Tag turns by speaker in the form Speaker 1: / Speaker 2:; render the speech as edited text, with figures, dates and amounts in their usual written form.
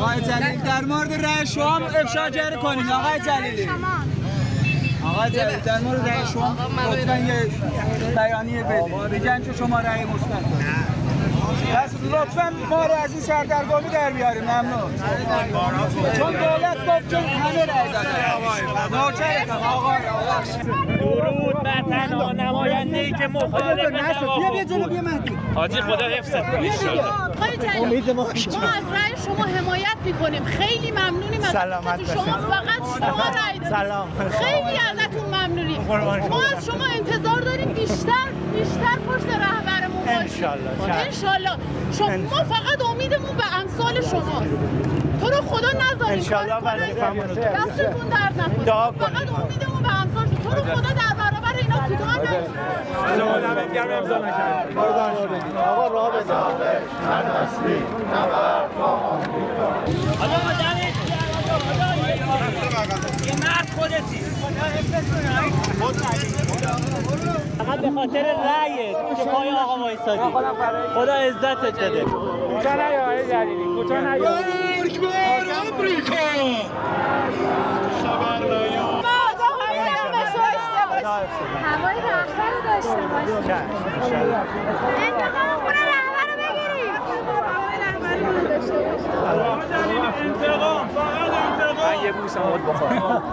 Speaker 1: آقای جلیلی در مورد رأی شما افشا جاری کنید آقای جلیلی. آقای جلیلی در مورد رأی شما لطفاً یه بیانیه بدید. میگن که شما رأی مثبت پس لطفاً ما رو از این سردرگمی در بیاریم. ممنون. چون دولت گفت چون همه رأی دادن. ناچارتم آقا.
Speaker 2: درود بر تنها نماینده‌ای که مخالف حاجی خدا حفظت کنه.
Speaker 3: آقای جلیلی ما از رأی شما حمایت میکنیم. خیلی ممنونیم از شما. فقط شما رأی دادید. خیلی ازتون ممنونیم. ما از شما انتظار داریم بیشتر پشت رهبرمون باشید. انشالله. ما فقط امیدمون به امثال شما. تو رو خدا نذارید. انشالله دستتون درد نکنه. فقط امیدمون به امثال شما. تو رو خدا در برابر اینا کوتاه نشید.
Speaker 1: آقا راه بده.
Speaker 2: یه مرد خودتی فقط به خاطر رأیت که پای آقا وایسادی خدا عزتت بده.
Speaker 4: کوتاه نیا آقای جلیلی، کوتاه نیا.
Speaker 5: اکبر آمریکا خبر نیام
Speaker 3: هوای رهبر رو داشته باشید. انتقام خونه رهبر رو بگیرید. هوای رهبر رو داشته باشید.
Speaker 4: انتقام، فقط انتقام.
Speaker 1: من یه بوسم بخورم.